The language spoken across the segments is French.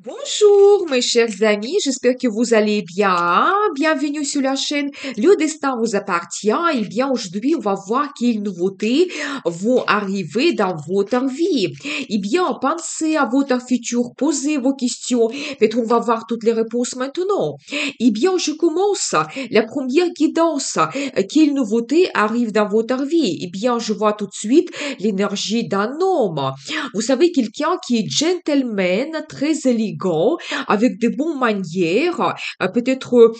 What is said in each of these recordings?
Bonjour mes chers amis, j'espère que vous allez bien. Bienvenue sur la chaîne Le Destin vous appartient. Eh bien, aujourd'hui, on va voir quelles nouveautés vont arriver dans votre vie. Eh bien, pensez à votre futur, posez vos questions. Peut-être on va voir toutes les réponses maintenant. Eh bien, je commence. La première guidance. Quelles nouveautés arrivent dans votre vie? Eh bien, je vois tout de suite l'énergie d'un homme. Vous savez, quelqu'un qui est gentleman, très élégant, avec de bonnes manières, peut-être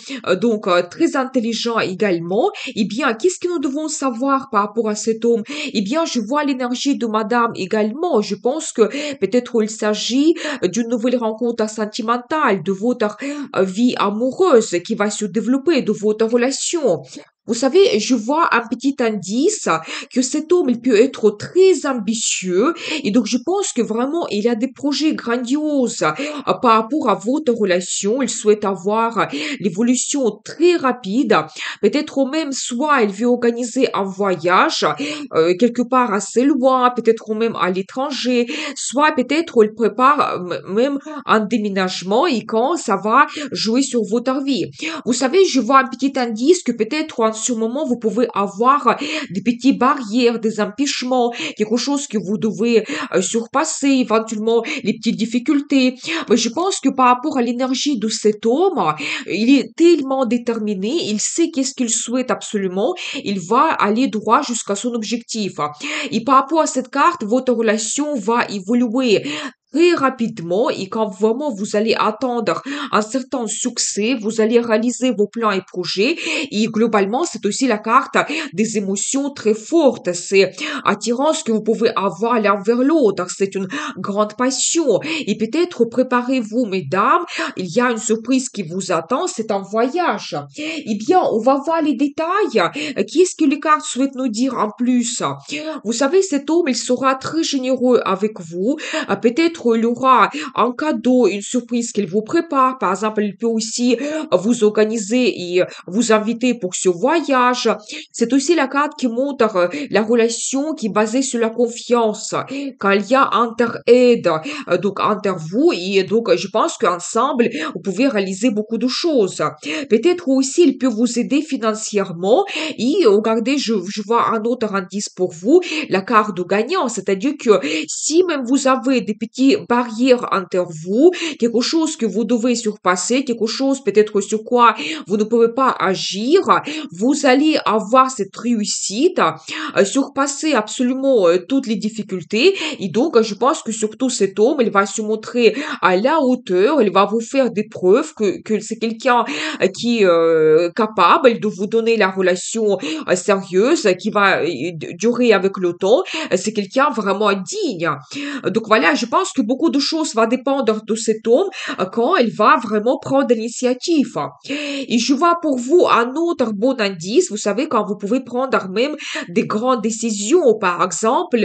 très intelligent également. Eh bien, qu'est-ce que nous devons savoir par rapport à cet homme? Eh bien, je vois l'énergie de madame également. Je pense que peut-être il s'agit d'une nouvelle rencontre sentimentale, de votre vie amoureuse qui va se développer, de votre relation. Vous savez, je vois un petit indice que cet homme, il peut être très ambitieux et donc je pense que vraiment il a des projets grandioses par rapport à votre relation. Il souhaite avoir l'évolution très rapide. Peut-être même soit il veut organiser un voyage quelque part assez loin, peut-être même à l'étranger, soit peut-être il prépare même un déménagement et quand ça va jouer sur votre vie. Vous savez, je vois un petit indice que peut-être en ce moment vous pouvez avoir des petites barrières, des empêchements, quelque chose que vous devez surpasser, éventuellement les petites difficultés. Mais je pense que par rapport à l'énergie de cet homme, il est tellement déterminé, il sait qu'est-ce qu'il souhaite absolument, il va aller droit jusqu'à son objectif. Et par rapport à cette carte, votre relation va évoluer très rapidement et quand vraiment vous allez attendre un certain succès, vous allez réaliser vos plans et projets et globalement c'est aussi la carte des émotions très fortes, c'est attirance que vous pouvez avoir l'un vers l'autre, c'est une grande passion et peut-être préparez-vous mesdames, il y a une surprise qui vous attend, c'est un voyage. Eh bien, on va voir les détails. Qu'est-ce que les cartes souhaitent nous dire en plus? Vous savez, cet homme, il sera très généreux avec vous. Peut-être il aura un cadeau, une surprise qu'il vous prépare. Par exemple, il peut aussi vous organiser et vous inviter pour ce voyage. C'est aussi la carte qui montre la relation qui est basée sur la confiance. Quand il y a inter-aide, donc entre vous et donc je pense qu'ensemble, vous pouvez réaliser beaucoup de choses. Peut-être aussi, il peut vous aider financièrement et regardez, je vois un autre indice pour vous, la carte de gagnant, c'est-à-dire que si même vous avez des petites barrières entre vous, quelque chose que vous devez surpasser, quelque chose peut-être sur quoi vous ne pouvez pas agir, vous allez avoir cette réussite, surpasser absolument toutes les difficultés et donc je pense que surtout cet homme, il va se montrer à la hauteur, il va vous faire des preuves que c'est quelqu'un qui est capable de vous donner la relation sérieuse qui va durer avec le temps. C'est quelqu'un vraiment digne. Donc voilà, je pense que beaucoup de choses vont dépendre de cet homme quand il va vraiment prendre l'initiative. Et je vois pour vous un autre bon indice. Vous savez, quand vous pouvez prendre même des grandes décisions, par exemple,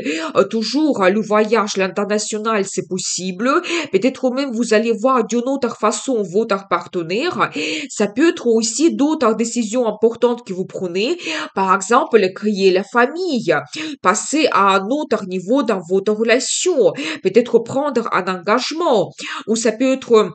toujours le voyage, l'international, c'est possible. Peut-être même vous allez voir d'une autre façon votre partenaire. Ça peut être aussi d'autres décisions importantes que vous prenez. Par exemple, créer la famille, passer à un autre niveau dans votre relation, peut-être prendre un engagement, ou ça peut être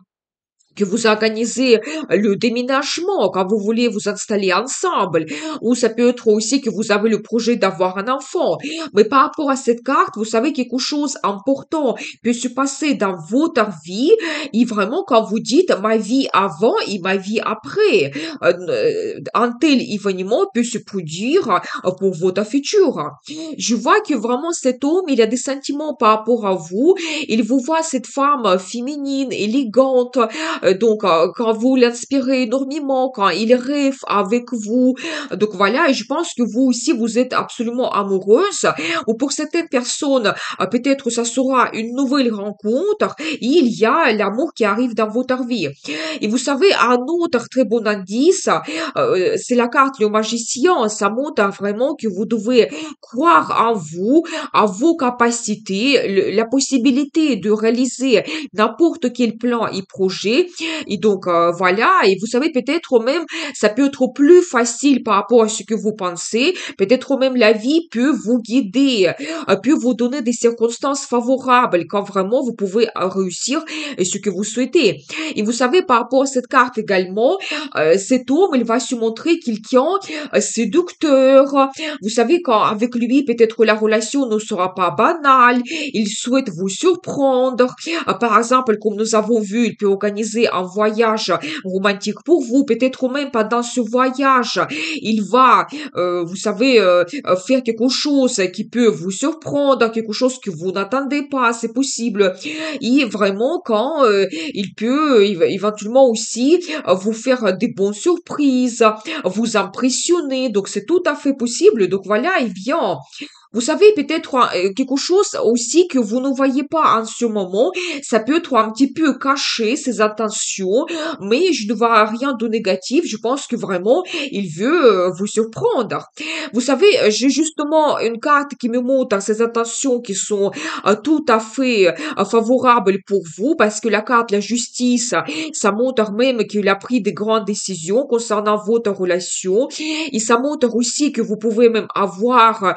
que vous organisez le déménagement quand vous voulez vous installer ensemble, ou ça peut être aussi que vous avez le projet d'avoir un enfant. Mais par rapport à cette carte, vous savez quelque chose important peut se passer dans votre vie et vraiment quand vous dites ma vie avant et ma vie après, un tel événement peut se produire pour votre futur. Je vois que vraiment cet homme, il a des sentiments par rapport à vous. Il vous voit cette femme féminine, élégante, quand vous l'inspirez énormément, quand il rêve avec vous, donc voilà, et je pense que vous aussi, vous êtes absolument amoureuse, ou pour certaines personnes, peut-être ça sera une nouvelle rencontre, et il y a l'amour qui arrive dans votre vie. Et vous savez, un autre très bon indice, c'est la carte le magicien, ça montre vraiment que vous devez croire en vous, à vos capacités, la possibilité de réaliser n'importe quel plan et projet Et donc, voilà. Et vous savez, peut-être même, ça peut être plus facile par rapport à ce que vous pensez. Peut-être même la vie peut vous guider, peut vous donner des circonstances favorables quand vraiment vous pouvez réussir ce que vous souhaitez. Et vous savez, par rapport à cette carte également, cet homme, il va se montrer quelqu'un séducteur. Vous savez, quand avec lui, peut-être la relation ne sera pas banale. Il souhaite vous surprendre. Par exemple, comme nous avons vu, il peut organiser un voyage romantique pour vous. Peut-être même pendant ce voyage, il va, vous savez, faire quelque chose qui peut vous surprendre, quelque chose que vous n'attendez pas. C'est possible. Et vraiment, quand il peut éventuellement aussi vous faire des bonnes surprises, vous impressionner. Donc, c'est tout à fait possible. Donc, voilà, et bien, vous savez, peut-être quelque chose aussi que vous ne voyez pas en ce moment. Ça peut être un petit peu caché, ses intentions, mais je ne vois rien de négatif. Je pense que vraiment, il veut vous surprendre. Vous savez, j'ai justement une carte qui me montre ces intentions qui sont tout à fait favorables pour vous, parce que la carte, la justice, ça montre même qu'il a pris des grandes décisions concernant votre relation. Et ça montre aussi que vous pouvez même avoir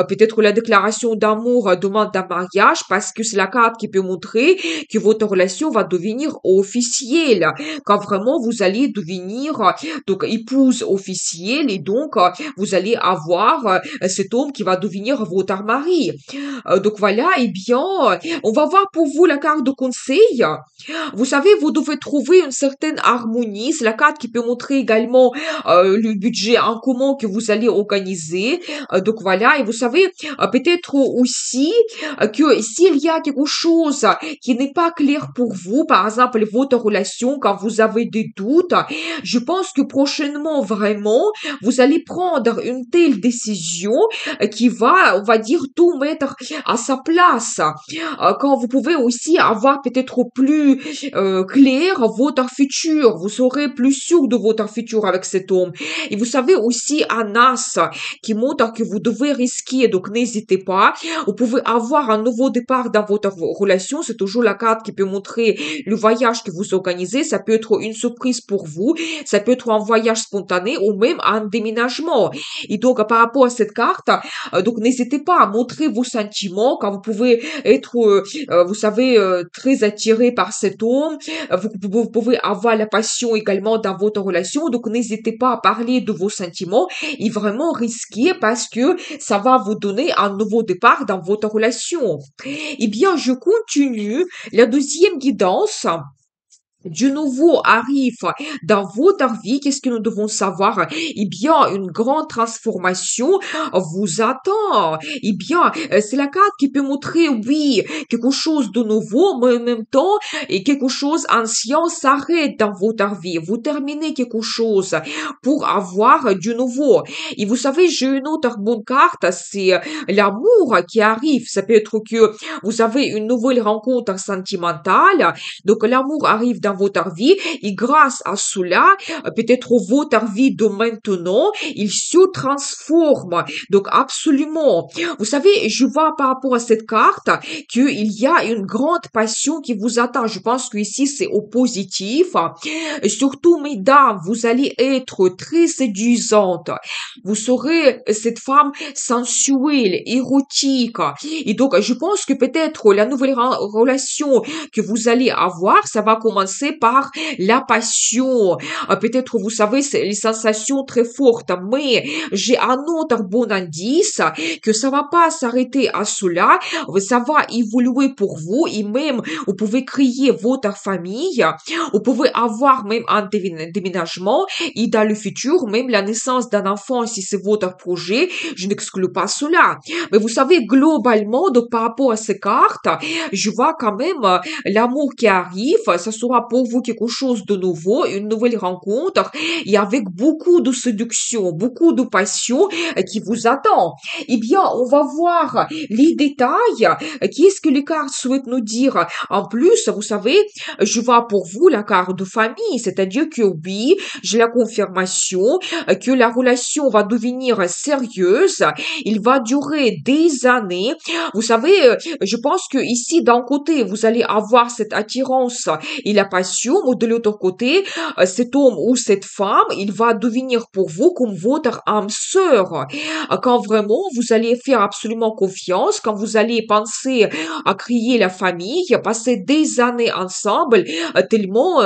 peut-être la déclaration d'amour demande d'un mariage, parce que c'est la carte qui peut montrer que votre relation va devenir officielle, quand vraiment vous allez devenir donc épouse officielle, et donc vous allez avoir cet homme qui va devenir votre mari. Donc voilà, et bien, on va voir pour vous la carte de conseil. Vous savez, vous devez trouver une certaine harmonie. C'est la carte qui peut montrer également le budget en commun que vous allez organiser. Donc voilà, et vous savez, peut-être aussi que s'il y a quelque chose qui n'est pas clair pour vous, par exemple votre relation, quand vous avez des doutes, je pense que prochainement, vraiment, vous allez prendre une telle décision qui va, on va dire, tout mettre à sa place. Quand vous pouvez aussi avoir peut-être plus clair votre futur, vous serez plus sûr de votre futur avec cet homme. Et vous savez aussi un as qui montre que vous devez risquer, donc n'hésitez pas. Vous pouvez avoir un nouveau départ dans votre relation, c'est toujours la carte qui peut montrer le voyage que vous organisez. Ça peut être une surprise pour vous, ça peut être un voyage spontané ou même un déménagement. Et donc par rapport à cette carte, donc n'hésitez pas à montrer vos sentiments quand vous pouvez être, vous savez, très attiré par cet homme. Vous pouvez avoir la passion également dans votre relation. Donc n'hésitez pas à parler de vos sentiments et vraiment risquer, parce que ça va vous donner un nouveau départ dans votre relation. Eh bien, je continue. La deuxième guidance du nouveau arrive dans votre vie. Qu'est-ce que nous devons savoir? Eh bien, une grande transformation vous attend. Eh bien, c'est la carte qui peut montrer, oui, quelque chose de nouveau, mais en même temps, et quelque chose ancien s'arrête dans votre vie. Vous terminez quelque chose pour avoir du nouveau. Et vous savez, j'ai une autre bonne carte, c'est l'amour qui arrive. Ça peut être que vous avez une nouvelle rencontre sentimentale. Donc, l'amour arrive dans votre vie, et grâce à cela, peut-être votre vie de maintenant, il se transforme. Donc, absolument. Vous savez, je vois par rapport à cette carte qu'il y a une grande passion qui vous attend. Je pense que ici, c'est au positif. Et surtout, mesdames, vous allez être très séduisante. Vous serez cette femme sensuelle, érotique. Et donc, je pense que peut-être la nouvelle relation que vous allez avoir, ça va commencer par la passion. Peut-être, vous savez, c'est les sensations très fortes, mais j'ai un autre bon indice que ça va pas s'arrêter à cela. Ça va évoluer pour vous, et même vous pouvez créer votre famille. Vous pouvez avoir même un déménagement, et dans le futur, même la naissance d'un enfant, si c'est votre projet. Je n'exclus pas cela. Mais vous savez, globalement, donc par rapport à ces cartes, je vois quand même l'amour qui arrive. Ça sera pour vous quelque chose de nouveau, une nouvelle rencontre, et avec beaucoup de séduction, beaucoup de passion qui vous attend. Eh bien, on va voir les détails. Qu'est-ce que les cartes souhaitent nous dire? En plus, vous savez, je vois pour vous la carte de famille, c'est-à-dire que oui, j'ai la confirmation que la relation va devenir sérieuse, il va durer des années. Vous savez, je pense que ici, d'un côté, vous allez avoir cette attirance et la passion, ou de l'autre côté, cet homme ou cette femme, il va devenir pour vous comme votre âme sœur. Quand vraiment vous allez faire absolument confiance, quand vous allez penser à créer la famille, à passer des années ensemble, tellement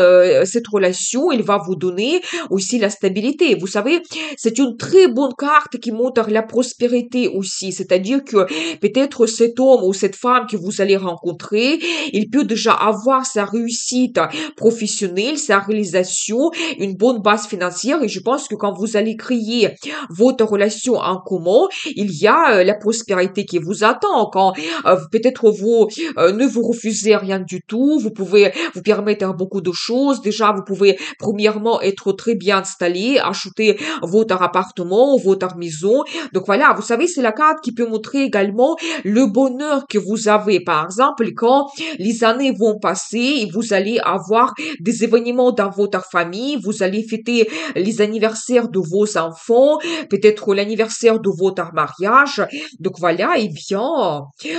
cette relation, il va vous donner aussi la stabilité. Vous savez, c'est une très bonne carte qui montre la prospérité aussi. C'est-à-dire que peut-être cet homme ou cette femme que vous allez rencontrer, il peut déjà avoir sa réussite professionnelle, sa réalisation, une bonne base financière. Et je pense que quand vous allez créer votre relation en commun, il y a la prospérité qui vous attend. Quand peut-être vous ne vous refusez rien du tout, vous pouvez vous permettre beaucoup de choses. Déjà, vous pouvez premièrement être très bien installé, acheter votre appartement, votre maison. Donc voilà, vous savez, c'est la carte qui peut montrer également le bonheur que vous avez. Par exemple, quand les années vont passer et vous allez avoir des événements dans votre famille, vous allez fêter les anniversaires de vos enfants, peut-être l'anniversaire de votre mariage. Donc voilà, eh bien,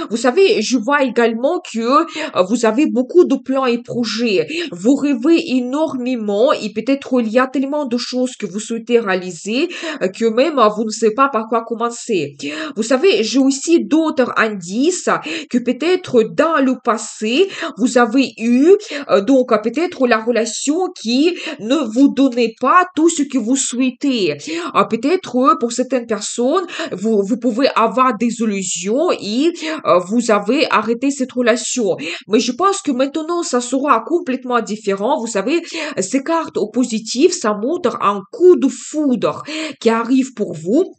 vous savez, je vois également que vous avez beaucoup de plans et projets. Vous rêvez énormément et peut-être il y a tellement de choses que vous souhaitez réaliser que même vous ne savez pas par quoi commencer. Vous savez, j'ai aussi d'autres indices que peut-être dans le passé, vous avez eu donc peut-être la relation qui ne vous donnait pas tout ce que vous souhaitez. Peut-être pour certaines personnes, vous pouvez avoir des illusions et vous avez arrêté cette relation. Mais je pense que maintenant, ça sera complètement différent. Vous savez, ces cartes au positif, ça montre un coup de foudre qui arrive pour vous.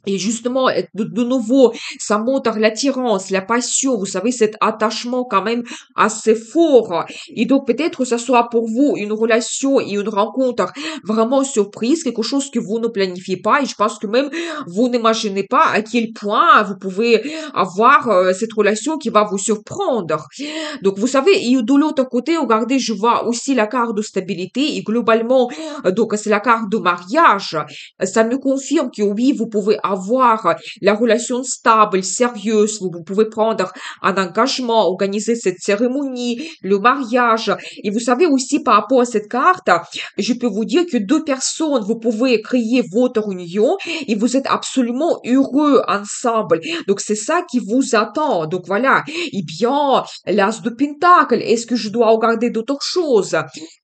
Et justement, de nouveau, ça montre l'attirance, la passion, vous savez, cet attachement quand même assez fort. Et donc, peut-être ça sera pour vous une relation et une rencontre vraiment surprise, quelque chose que vous ne planifiez pas. Et je pense que même vous n'imaginez pas à quel point vous pouvez avoir cette relation qui va vous surprendre. Donc, vous savez, et de l'autre côté, regardez, je vois aussi la carte de stabilité et globalement, donc c'est la carte de mariage. Ça me confirme que oui, vous pouvez avoir la relation stable, sérieuse, vous pouvez prendre un engagement, organiser cette cérémonie, le mariage. Et vous savez aussi par rapport à cette carte, je peux vous dire que deux personnes, vous pouvez créer votre union et vous êtes absolument heureux ensemble. Donc c'est ça qui vous attend. Donc voilà. Eh bien, l'as de Pentacle, est-ce que je dois regarder d'autres choses?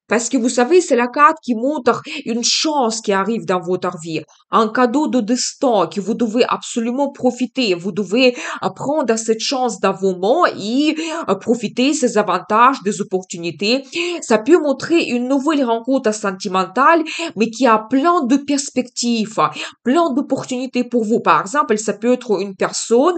Parce que vous savez, c'est la carte qui montre une chance qui arrive dans votre vie, un cadeau de destin que vous devez absolument profiter. Vous devez prendre cette chance dans vos mains et profiter ces avantages, des opportunités. Ça peut montrer une nouvelle rencontre sentimentale, mais qui a plein de perspectives, plein d'opportunités pour vous. Par exemple, ça peut être une personne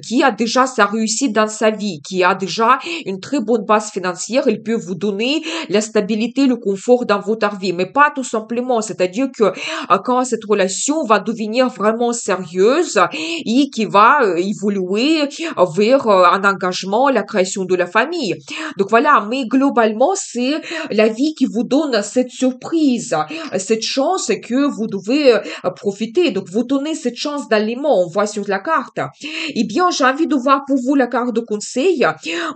qui a déjà sa réussite dans sa vie, qui a déjà une très bonne base financière. Il peut vous donner la stabilité, le confort dans votre vie, mais pas tout simplement. C'est-à-dire que quand cette relation va devenir vraiment sérieuse et qui va évoluer vers un engagement, la création de la famille. Donc voilà, mais globalement, c'est la vie qui vous donne cette surprise, cette chance que vous devez profiter. Donc vous donnez cette chance d'aliments, on voit sur la carte. Eh bien, j'ai envie de voir pour vous la carte de conseil.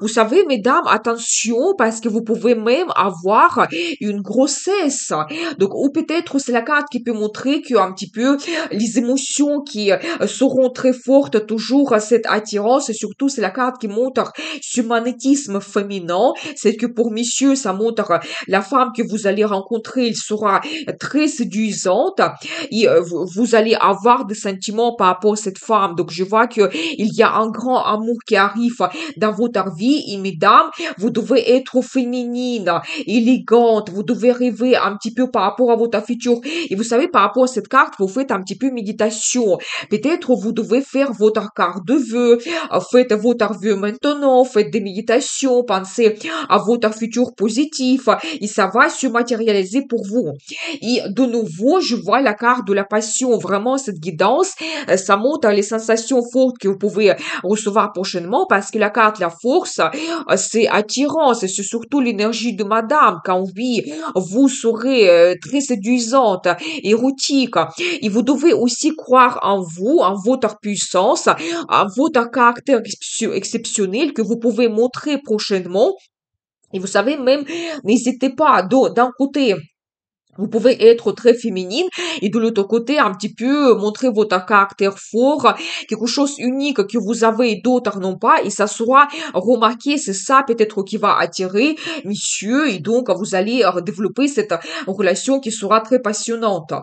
Vous savez, mesdames, attention, parce que vous pouvez même avoir une grossesse. Donc, ou peut-être c'est la carte qui peut montrer que un petit peu les émotions qui seront très fortes, toujours cette attirance, et surtout c'est la carte qui montre ce magnétisme féminin. C'est que pour messieurs, ça montre la femme que vous allez rencontrer, elle sera très séduisante et vous allez avoir des sentiments par rapport à cette femme. Donc, je vois que il y a un grand amour qui arrive dans votre vie et mesdames, vous devez être féminine, élégante, vous devez rêver un petit peu par rapport à votre futur. Et vous savez, par rapport à cette carte, vous faites un petit peu méditation. Peut-être vous devez faire votre carte de vœux, faites votre vœu maintenant, faites des méditations, pensez à votre futur positif et ça va se matérialiser pour vous. Et de nouveau, je vois la carte de la passion, vraiment cette guidance, ça montre les sensations fortes que vous pouvez recevoir prochainement parce que la carte, la force, c'est attirant, c'est surtout l'énergie de madame. Quand oui, vous serez très séduisante, érotique. Et vous devez aussi croire en vous, en votre puissance, en votre caractère exceptionnel que vous pouvez montrer prochainement Et vous savez, même, n'hésitez pas, d'un côté, vous pouvez être très féminine et de l'autre côté, un petit peu montrer votre caractère fort, quelque chose unique que vous avez et d'autres n'ont pas, et ça sera remarqué, c'est ça peut-être qui va attirer monsieur, et donc vous allez développer cette relation qui sera très passionnante.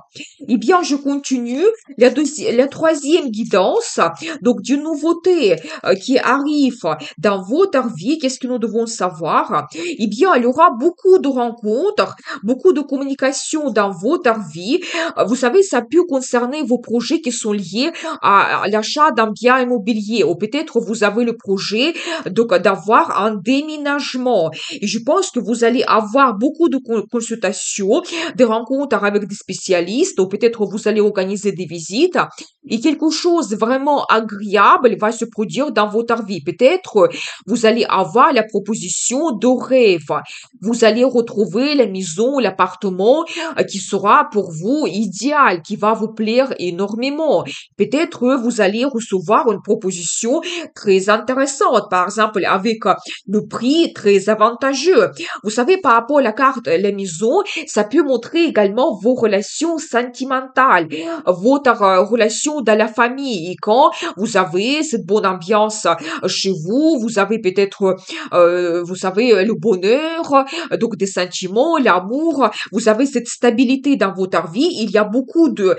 Eh bien, je continue. La troisième guidance, donc d'une nouveauté qui arrive dans votre vie, qu'est-ce que nous devons savoir? Eh bien, il y aura beaucoup de rencontres, beaucoup de communication dans votre vie. Vous savez, ça peut concerner vos projets qui sont liés à l'achat d'un bien immobilier ou peut-être vous avez le projet donc d'avoir un déménagement. Et je pense que vous allez avoir beaucoup de consultations, des rencontres avec des spécialistes ou peut-être vous allez organiser des visites et quelque chose de vraiment agréable va se produire dans votre vie. Peut-être vous allez avoir la proposition de rêve. Vous allez retrouver la maison, l'appartement qui sera pour vous idéal, qui va vous plaire énormément. Peut-être vous allez recevoir une proposition très intéressante, par exemple avec le prix très avantageux. Vous savez, par rapport à la carte, la maison, ça peut montrer également vos relations sentimentales, votre relation dans la famille. Et quand vous avez cette bonne ambiance chez vous, vous avez peut-être, vous savez, le bonheur, donc des sentiments, l'amour, vous avez cette stabilité dans votre vie, il y a beaucoup de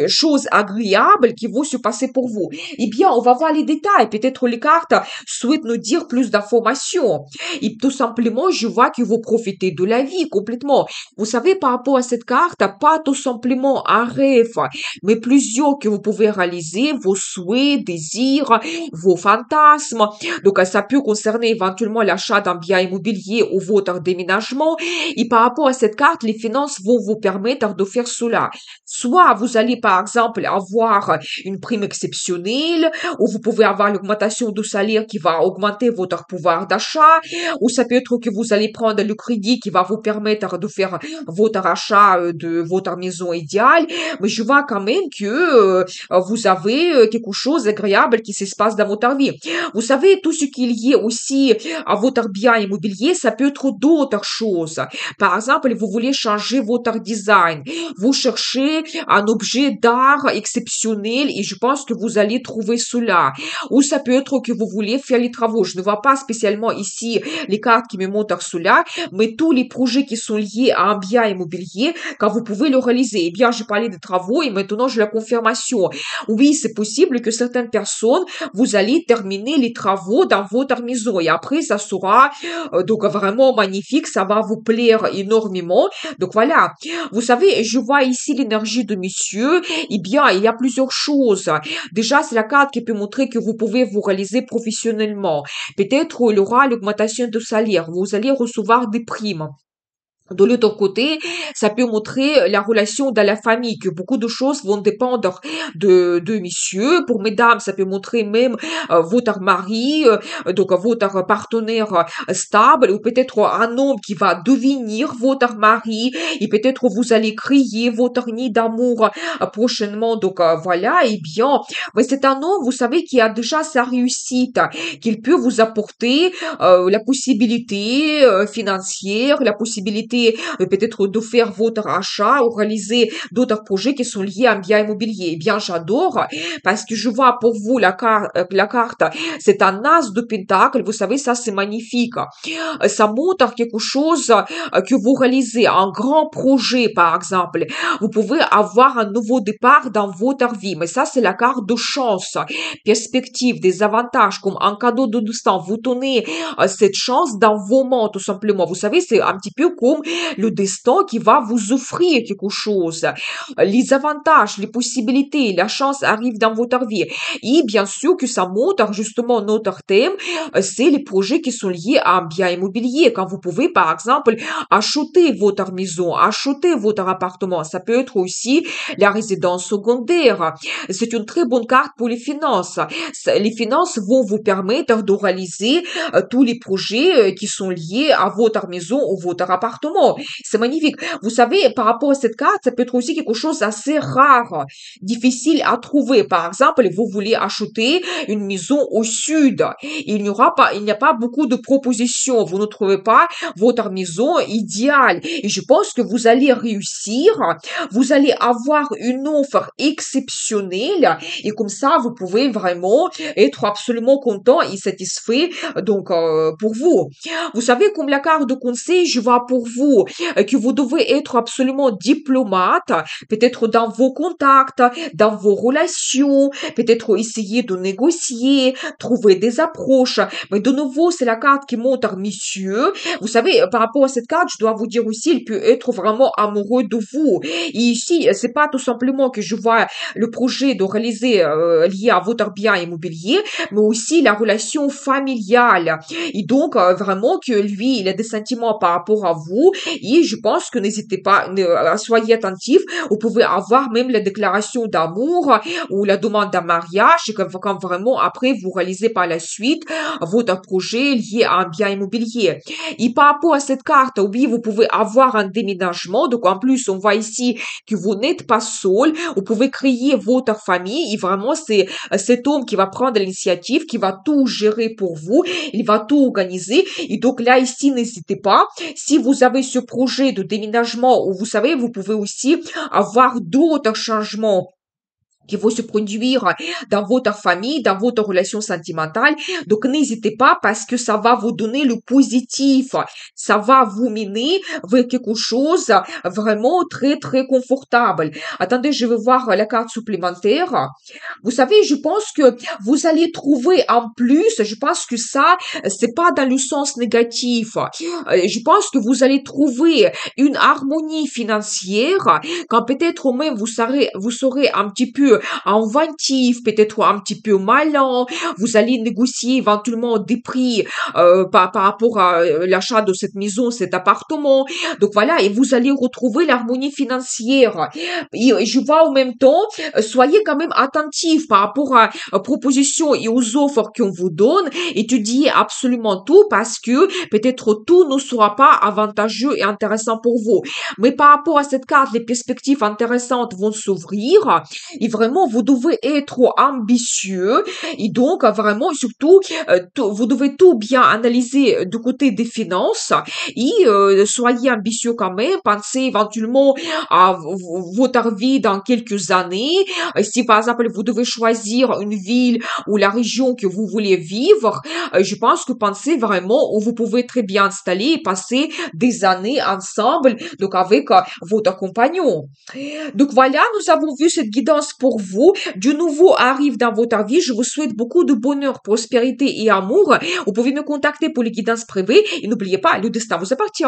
choses agréables qui vont se passer pour vous. Eh bien, on va voir les détails. Peut-être les cartes souhaitent nous dire plus d'informations. Et tout simplement, je vois que vous profitez de la vie complètement. Vous savez, par rapport à cette carte, pas tout simplement un rêve, mais plusieurs que vous pouvez réaliser, vos souhaits, désirs, vos fantasmes. Donc, ça peut concerner éventuellement l'achat d'un bien immobilier ou votre déménagement. Et par rapport à cette carte, les finances vont vous permettre de faire cela. Soit vous allez, par exemple, avoir une prime exceptionnelle, ou vous pouvez avoir l'augmentation de salaire qui va augmenter votre pouvoir d'achat, ou ça peut être que vous allez prendre le crédit qui va vous permettre de faire votre achat de votre maison idéale. Mais je vois quand même que vous avez quelque chose d'agréable qui se passe dans votre vie. Vous savez, tout ce qui est lié aussi à votre bien immobilier, ça peut être d'autres choses. Par exemple, vous voulez changer votre design. Vous cherchez un objet d'art exceptionnel et je pense que vous allez trouver cela. Ou ça peut être que vous voulez faire les travaux. Je ne vois pas spécialement ici les cartes qui me montrent cela, mais tous les projets qui sont liés à un bien immobilier, quand vous pouvez le réaliser. Eh bien, j'ai parlé des travaux et maintenant j'ai la confirmation. Oui, c'est possible que certaines personnes, vous allez terminer les travaux dans votre maison et après, ça sera donc vraiment magnifique, ça va vous plaire énormément. Donc voilà, vous savez, je vois ici l'énergie de monsieur. Eh bien, il y a plusieurs choses. Déjà, c'est la carte qui peut montrer que vous pouvez vous réaliser professionnellement. Peut-être il y aura l'augmentation de salaire. Vous allez recevoir des primes. De l'autre côté, ça peut montrer la relation dans la famille, que beaucoup de choses vont dépendre de messieurs. Pour mesdames, ça peut montrer même votre mari, donc votre partenaire stable, ou peut-être un homme qui va devenir votre mari, et peut-être vous allez crier votre nid d'amour prochainement. Donc voilà, et bien, mais c'est un homme, vous savez, qui a déjà sa réussite, qu'il peut vous apporter la possibilité financière, la possibilité peut-être de faire votre achat ou réaliser d'autres projets qui sont liés à un bien immobilier. Eh bien, j'adore parce que je vois pour vous la carte, c'est un as de pentacle. Vous savez, ça c'est magnifique. Ça montre quelque chose que vous réalisez, un grand projet par exemple. Vous pouvez avoir un nouveau départ dans votre vie, mais ça c'est la carte de chance, perspective, des avantages comme un cadeau de destin. Vous tenez cette chance dans vos mains tout simplement. Vous savez, c'est un petit peu comme le destin qui va vous offrir quelque chose. Les avantages, les possibilités, la chance arrive dans votre vie. Et bien sûr que ça montre justement notre thème, c'est les projets qui sont liés à un bien immobilier. Quand vous pouvez, par exemple, acheter votre maison, acheter votre appartement. Ça peut être aussi la résidence secondaire. C'est une très bonne carte pour les finances. Les finances vont vous permettre de réaliser tous les projets qui sont liés à votre maison ou votre appartement. exactement. C'est magnifique. Vous savez, par rapport à cette carte, ça peut être aussi quelque chose d'assez rare, difficile à trouver. Par exemple, vous voulez acheter une maison au sud. Il n'y a pas beaucoup de propositions. Vous ne trouvez pas votre maison idéale. Et je pense que vous allez réussir. Vous allez avoir une offre exceptionnelle. Et comme ça, vous pouvez vraiment être absolument content et satisfait. Donc, pour vous. Vous savez, comme la carte de conseil, je vois pour vous que vous devez être absolument diplomate, peut-être dans vos contacts, dans vos relations, peut-être essayer de négocier, trouver des approches. Mais de nouveau, c'est la carte qui montre monsieur. Vous savez, par rapport à cette carte, je dois vous dire aussi, il peut être vraiment amoureux de vous. Et ici, c'est pas tout simplement que je vois le projet de réaliser lié à votre bien immobilier, mais aussi la relation familiale. Et donc, vraiment que lui, il a des sentiments par rapport à vous. Et je pense que n'hésitez pas, soyez attentifs. Vous pouvez avoir même la déclaration d'amour ou la demande d'un mariage, quand vraiment après vous réalisez par la suite votre projet lié à un bien immobilier. Et par rapport à cette carte, oui, vous pouvez avoir un déménagement. Donc, en plus, on voit ici que vous n'êtes pas seul. Vous pouvez créer votre famille. Et vraiment, c'est cet homme qui va prendre l'initiative, qui va tout gérer pour vous. Il va tout organiser. Et donc là, ici, n'hésitez pas. Si vous avez ce projet de déménagement, ou vous savez, vous pouvez aussi avoir d'autres changements qui vont se produire dans votre famille, dans votre relation sentimentale. Donc, n'hésitez pas parce que ça va vous donner le positif. Ça va vous mener vers quelque chose vraiment très, très confortable. Attendez, je vais voir la carte supplémentaire. Vous savez, je pense que vous allez trouver en plus, je pense que ça, c'est pas dans le sens négatif. Je pense que vous allez trouver une harmonie financière quand peut-être même vous serez un petit peu inventif, peut-être un petit peu malin. Vous allez négocier éventuellement des prix par rapport à l'achat de cette maison, cet appartement. Donc voilà, et vous allez retrouver l'harmonie financière. Et je vois en même temps, soyez quand même attentifs par rapport aux propositions et aux offres qu'on vous donne. Étudiez absolument tout parce que peut-être tout ne sera pas avantageux et intéressant pour vous. Mais par rapport à cette carte, les perspectives intéressantes vont s'ouvrir et vraiment, vous devez être ambitieux et donc vraiment, surtout, vous devez tout bien analyser du côté des finances et soyez ambitieux quand même. Pensez éventuellement à votre vie dans quelques années. Si par exemple, vous devez choisir une ville ou la région que vous voulez vivre, je pense que pensez vraiment où vous pouvez très bien installer et passer des années ensemble, donc avec votre compagnon. Donc voilà, nous avons vu cette guidance pour vous. Du nouveau arrive dans votre vie. Je vous souhaite beaucoup de bonheur, prospérité et amour. Vous pouvez me contacter pour les guidances privées et n'oubliez pas, le destin vous appartient.